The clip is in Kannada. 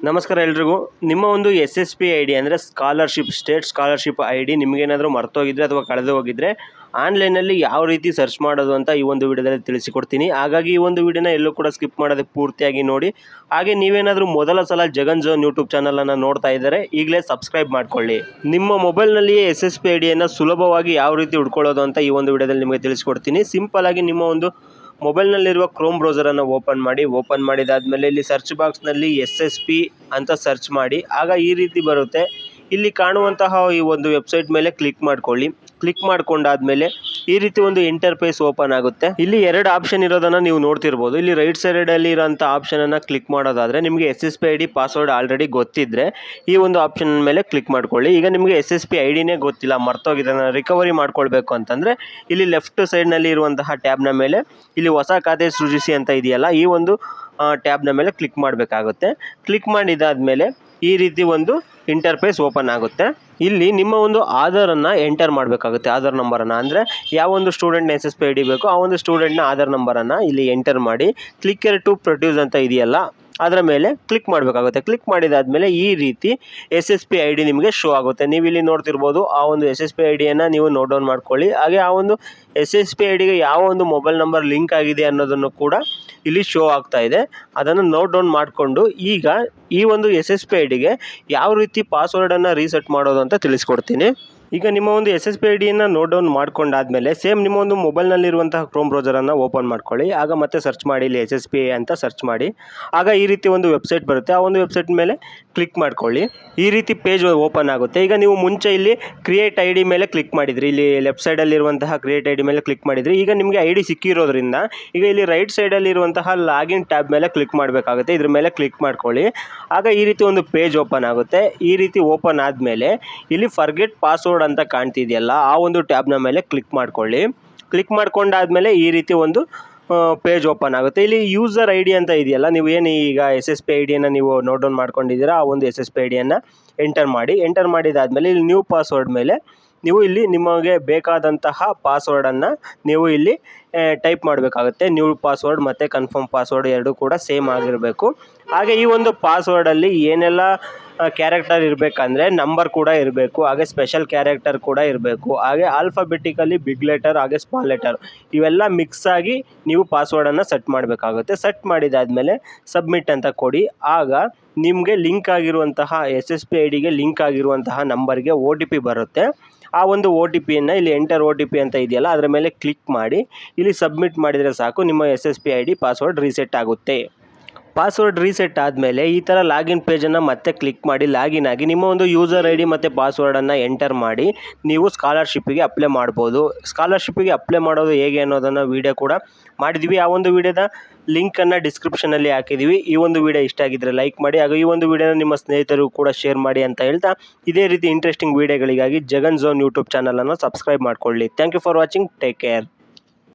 ನಮಸ್ಕಾರ ಎಲ್ರಿಗೂ. ನಿಮ್ಮ ಒಂದು SSP ಐ ಡಿ ಅಂದರೆ ಸ್ಟೇಟ್ ಸ್ಕಾಲರ್ಶಿಪ್ ಐ ಡಿ ನಿಮಗೇನಾದರೂ ಮರ್ತೋಗಿದ್ರೆ ಅಥವಾ ಕಳೆದು ಹೋಗಿದ್ರೆ ಆನ್ಲೈನಲ್ಲಿ ಯಾವ ರೀತಿ ಸರ್ಚ್ ಮಾಡೋದು ಅಂತ ಈ ಒಂದು ವಿಡಿಯೋದಲ್ಲಿ ತಿಳಿಸಿಕೊಡ್ತೀನಿ. ಹಾಗಾಗಿ ಈ ಒಂದು ವಿಡಿಯೋನ ಎಲ್ಲೂ ಕೂಡ ಸ್ಕಿಪ್ ಮಾಡದೆ ಪೂರ್ತಿಯಾಗಿ ನೋಡಿ. ಹಾಗೆ ನೀವೇನಾದರೂ ಮೊದಲ ಸಲ ಜಗನ್ ಝೋನ್ ಯೂಟ್ಯೂಬ್ ಚಾನಲನ್ನು ನೋಡ್ತಾ ಇದ್ದರೆ ಈಗಲೇ ಸಬ್ಸ್ಕ್ರೈಬ್ ಮಾಡ್ಕೊಳ್ಳಿ. ನಿಮ್ಮ ಮೊಬೈಲ್ನಲ್ಲಿಯೇ SSP ಐ ಡಿಯನ್ನು ಸುಲಭವಾಗಿ ಯಾವ ರೀತಿ ಹುಡ್ಕೊಳ್ಳೋದು ಅಂತ ಈ ಒಂದು ವಿಡಿಯೋದಲ್ಲಿ ನಿಮಗೆ ತಿಳಿಸ್ಕೊಡ್ತೀನಿ. ಸಿಂಪಲ್ ಆಗಿ ನಿಮ್ಮ ಒಂದು ಮೊಬೈಲ್ನಲ್ಲಿರುವ ಕ್ರೋಮ್ ಬ್ರೌಸರನ್ನು ಓಪನ್ ಮಾಡಿದಾದಮೇಲೆ ಇಲ್ಲಿ ಸರ್ಚ್ ಬಾಕ್ಸ್ನಲ್ಲಿ SSP ಅಂತ ಸರ್ಚ್ ಮಾಡಿ. ಆಗ ಈ ರೀತಿ ಬರುತ್ತೆ. ಇಲ್ಲಿ ಕಾಣುವಂತಹ ಈ ಒಂದು ವೆಬ್ಸೈಟ್ ಮೇಲೆ ಕ್ಲಿಕ್ ಮಾಡ್ಕೊಳ್ಳಿ. ಕ್ಲಿಕ್ ಮಾಡ್ಕೊಂಡಾದ್ಮೇಲೆ ಈ ರೀತಿ ಒಂದು ಇಂಟರ್ಫೇಸ್ ಓಪನ್ ಆಗುತ್ತೆ. ಇಲ್ಲಿ ಎರಡು ಆಪ್ಷನ್ ಇರೋದನ್ನು ನೀವು ನೋಡ್ತಿರ್ಬೋದು. ಇಲ್ಲಿ ರೈಟ್ ಸೈಡಲ್ಲಿ ಇರೋಂಥ ಆಪ್ಷನನ್ನು ಕ್ಲಿಕ್ ಮಾಡೋದಾದರೆ ನಿಮಗೆ SSP I D password already ಗೊತ್ತಿದ್ದರೆ ಈ ಒಂದು ಆಪ್ಷನ್ ಮೇಲೆ ಕ್ಲಿಕ್ ಮಾಡ್ಕೊಳ್ಳಿ. ಈಗ ನಿಮಗೆ SSP ಐ ಡಿನೇ ಗೊತ್ತಿಲ್ಲ, ಮರ್ತೋಗಿದೆ, ರಿಕವರಿ ಮಾಡ್ಕೊಳ್ಬೇಕು ಅಂತಂದರೆ ಇಲ್ಲಿ ಲೆಫ್ಟ್ ಸೈಡ್ನಲ್ಲಿ ಇರುವಂತಹ ಟ್ಯಾಬ್ನ ಮೇಲೆ ಇಲ್ಲಿ ಹೊಸ ಖಾತೆ ಸೃಜಿಸಿ ಅಂತ ಇದೆಯಲ್ಲ, ಈ ಒಂದು ಟ್ಯಾಬ್ನ ಮೇಲೆ ಕ್ಲಿಕ್ ಮಾಡಬೇಕಾಗುತ್ತೆ. ಕ್ಲಿಕ್ ಮಾಡಿದಾದಮೇಲೆ ಈ ರೀತಿ ಒಂದು ಇಂಟರ್ಫೇಸ್ ಓಪನ್ ಆಗುತ್ತೆ. ಇಲ್ಲಿ ನಿಮ್ಮ ಒಂದು ಆಧಾರನ್ನು ಎಂಟರ್ ಮಾಡಬೇಕಾಗುತ್ತೆ. ಆಧಾರ್ ನಂಬರನ್ನು ಅಂದರೆ ಯಾವ ಒಂದು ಸ್ಟೂಡೆಂಟ್ನ SSP ಐ ಡಿ ಬೇಕು ಆ ಒಂದು ಸ್ಟೂಡೆಂಟ್ನ ಆಧಾರ್ ನಂಬರನ್ನು ಇಲ್ಲಿ ಎಂಟರ್ ಮಾಡಿ ಕ್ಲಿಕ್ ಹಿಯರ್ ಟು ಪ್ರೊಡ್ಯೂಸ್ ಅಂತ ಇದೆಯಲ್ಲ ಅದರ ಮೇಲೆ ಕ್ಲಿಕ್ ಮಾಡಬೇಕಾಗುತ್ತೆ. ಕ್ಲಿಕ್ ಮಾಡಿದಾದಮೇಲೆ ಈ ರೀತಿ SSP ಐ ಡಿ ನಿಮಗೆ ಶೋ ಆಗುತ್ತೆ. ನೀವು ಇಲ್ಲಿ ನೋಡ್ತಿರ್ಬೋದು. ಆ ಒಂದು SSP ಐ ಡಿಯನ್ನು ನೀವು ನೋಟ್ ಡೌನ್ ಮಾಡ್ಕೊಳ್ಳಿ. ಹಾಗೆ ಆ ಒಂದು SSP ಐ ಡಿಗೆ ಯಾವ ಒಂದು ಮೊಬೈಲ್ ನಂಬರ್ ಲಿಂಕ್ ಆಗಿದೆ ಅನ್ನೋದನ್ನು ಕೂಡ ಇಲ್ಲಿ ಶೋ ಆಗ್ತಾ ಇದೆ. ಅದನ್ನು ನೋಟ್ ಡೌನ್ ಮಾಡಿಕೊಂಡು ಈಗ ಈ ಒಂದು SSP ಐ ಡಿಗೆ ಯಾವ ರೀತಿ ಪಾಸ್ವರ್ಡನ್ನು ರೀಸೆಟ್ ಮಾಡೋದು ಅಂತ ತಿಳಿಸ್ಕೊಡ್ತೀನಿ. ಈಗ ನಿಮ್ಮ ಒಂದು SSP ಐ ಡಿಯನ್ನು ನೋಟ್ ಡೌನ್ ಮಾಡ್ಕೊಂಡಾದ್ಮೇಲೆ ಸೇಮ್ ನಿಮ್ಮ ಒಂದು ಮೊಬೈಲ್ನಲ್ಲಿರುವಂತಹ ಕ್ರೋಮ್ ಬ್ರೌಸರನ್ನು ಓಪನ್ ಮಾಡ್ಕೊಳ್ಳಿ. ಆಗ ಮತ್ತೆ ಸರ್ಚ್ ಮಾಡಿ ಇಲ್ಲಿ SSP ಅಂತ ಸರ್ಚ್ ಮಾಡಿ. ಆಗ ಈ ರೀತಿ ಒಂದು ವೆಬ್ಸೈಟ್ ಬರುತ್ತೆ. ಆ ಒಂದು ವೆಬ್ಸೈಟ್ ಮೇಲೆ ಕ್ಲಿಕ್ ಮಾಡ್ಕೊಳ್ಳಿ. ಈ ರೀತಿ ಪೇಜ್ ಓಪನ್ ಆಗುತ್ತೆ. ಈಗ ನೀವು ಮುಂಚೆ ಇಲ್ಲಿ ಕ್ರಿಯೇಟ್ ಐ ಡಿ ಮೇಲೆ ಕ್ಲಿಕ್ ಮಾಡಿದ್ರಿ, ಇಲ್ಲಿ ಲೆಫ್ಟ್ ಸೈಡಲ್ಲಿರುವಂತಹ ಕ್ರಿಯೇಟ್ ಐ ಡಿ ಮೇಲೆ ಕ್ಲಿಕ್ ಮಾಡಿದ್ರಿ. ಈಗ ನಿಮಗೆ ಐ ಡಿ ಸಿಕ್ಕಿರೋದ್ರಿಂದ ಈಗ ಇಲ್ಲಿ ರೈಟ್ ಸೈಡಲ್ಲಿರುವಂತಹ ಲಾಗಿನ್ ಟ್ಯಾಬ್ ಮೇಲೆ ಕ್ಲಿಕ್ ಮಾಡಬೇಕಾಗುತ್ತೆ. ಇದ್ರ ಮೇಲೆ ಕ್ಲಿಕ್ ಮಾಡ್ಕೊಳ್ಳಿ. ಆಗ ಈ ರೀತಿ ಒಂದು ಪೇಜ್ ಓಪನ್ ಆಗುತ್ತೆ. ಈ ರೀತಿ ಓಪನ್ ಆದಮೇಲೆ ಇಲ್ಲಿ ಫರ್ಗೆಟ್ ಪಾಸ್ವರ್ಡ್ ಅಂತ ಕಾಣ್ತಿದೆಯಲ್ಲ ಆ ಒಂದು ಟ್ಯಾಬ್ನ ಮೇಲೆ ಕ್ಲಿಕ್ ಮಾಡ್ಕೊಳ್ಳಿ. ಕ್ಲಿಕ್ ಮಾಡ್ಕೊಂಡಾದ್ಮೇಲೆ ಈ ರೀತಿ ಒಂದು ಪೇಜ್ ಓಪನ್ ಆಗುತ್ತೆ. ಇಲ್ಲಿ ಯೂಸರ್ ಐ ಡಿ ಅಂತ ಇದೆಯಲ್ಲ, ನೀವು ಏನು ಈಗ SSP ಐ ಡಿಯನ್ನು ನೀವು ನೋಟ್ ಡೌನ್ ಮಾಡ್ಕೊಂಡಿದ್ದೀರಾ ಆ ಒಂದು SSP ಐ ಡಿಯನ್ನು ಎಂಟರ್ ಮಾಡಿ. ಎಂಟರ್ ಮಾಡಿದಾದಮೇಲೆ ಇಲ್ಲಿ ನ್ಯೂ ಪಾಸ್ವರ್ಡ್ ಮೇಲೆ ನೀವು ಇಲ್ಲಿ ನಿಮಗೆ ಬೇಕಾದಂತಹ ಪಾಸ್ವರ್ಡನ್ನು ನೀವು ಇಲ್ಲಿ ಟೈಪ್ ಮಾಡಬೇಕಾಗುತ್ತೆ. ನ್ಯೂ ಪಾಸ್ವರ್ಡ್ ಮತ್ತು ಕನ್ಫರ್ಮ್ ಪಾಸ್ವರ್ಡ್ ಎರಡೂ ಕೂಡ ಸೇಮ್ ಆಗಿರಬೇಕು. ಹಾಗೆ ಈ ಒಂದು ಪಾಸ್ವರ್ಡಲ್ಲಿ ಏನೆಲ್ಲ ಕ್ಯಾರೆಕ್ಟರ್ ಇರಬೇಕಂದ್ರೆ ನಂಬರ್ ಕೂಡ ಇರಬೇಕು, ಹಾಗೆ ಸ್ಪೆಷಲ್ ಕ್ಯಾರೆಕ್ಟರ್ ಕೂಡ ಇರಬೇಕು, ಹಾಗೆ ಆಲ್ಫಾಬೆಟಿಕಲಿ ಬಿಗ್ ಲೆಟರ್ ಹಾಗೆ ಸ್ಮಾಲ್ ಲೆಟರ್ ಇವೆಲ್ಲ ಮಿಕ್ಸ್ ಆಗಿ ನೀವು ಪಾಸ್ವರ್ಡನ್ನು ಸೆಟ್ ಮಾಡಬೇಕಾಗುತ್ತೆ. ಸೆಟ್ ಮಾಡಿದಾದಮೇಲೆ ಸಬ್ಮಿಟ್ ಅಂತ ಕೊಡಿ. ಆಗ ನಿಮಗೆ ಲಿಂಕ್ ಆಗಿರುವಂತಹ SSP ಐ ಡಿಗೆ ಲಿಂಕ್ ಆಗಿರುವಂತಹ ನಂಬರ್ಗೆ OTP ಬರುತ್ತೆ. ಆ ಒಂದು OTP ಇಲ್ಲಿ ಎಂಟರ್ OTP ಅಂತ ಇದೆಯಲ್ಲ ಅದರ ಮೇಲೆ ಕ್ಲಿಕ್ ಮಾಡಿ ಇಲ್ಲಿ ಸಬ್ಮಿಟ್ ಮಾಡಿದರೆ ಸಾಕು, ನಿಮ್ಮ SSP I D password reset ಆಗುತ್ತೆ. ಪಾಸ್ವರ್ಡ್ ರೀಸೆಟ್ ಆದಮೇಲೆ ಈ ಥರ ಲಾಗಿನ್ ಪೇಜನ್ನು ಮತ್ತೆ ಕ್ಲಿಕ್ ಮಾಡಿ ಲಾಗಿನ್ ಆಗಿ ನಿಮ್ಮ ಒಂದು ಯೂಸರ್ ಐ ಡಿ ಮತ್ತು ಪಾಸ್ವರ್ಡನ್ನು ಎಂಟರ್ ಮಾಡಿ ನೀವು ಸ್ಕಾಲರ್ಶಿಪ್ಪಿಗೆ ಅಪ್ಲೈ ಮಾಡ್ಬೋದು. ಸ್ಕಾಲರ್ಶಿಪ್ಪಿಗೆ ಅಪ್ಲೈ ಮಾಡೋದು ಹೇಗೆ ಅನ್ನೋದನ್ನು ವೀಡಿಯೋ ಕೂಡ ಮಾಡಿದ್ವಿ. ಆ ಒಂದು ವೀಡಿಯೋದ ಲಿಂಕನ್ನು ಡಿಸ್ಕ್ರಿಪ್ಷನಲ್ಲಿ ಹಾಕಿದ್ದೀವಿ. ಈ ಒಂದು ವೀಡಿಯೋ ಇಷ್ಟ ಆಗಿದ್ದರೆ ಲೈಕ್ ಮಾಡಿ, ಹಾಗೂ ಈ ಒಂದು ವೀಡಿಯೋನ ನಿಮ್ಮ ಸ್ನೇಹಿತರು ಕೂಡ ಶೇರ್ ಮಾಡಿ ಅಂತ ಹೇಳ್ತಾ ಇದೇ ರೀತಿ ಇಂಟ್ರೆಸ್ಟಿಂಗ್ ವೀಡಿಯೋಗಳಿಗಾಗಿ ಜಗನ್ ಝೋನ್ ಯೂಟ್ಯೂಬ್ ಚಾನಲನ್ನು ಸಬ್ಸ್ಕ್ರೈಬ್ ಮಾಡ್ಕೊಳ್ಳಿ. Thank you for watching. Take care.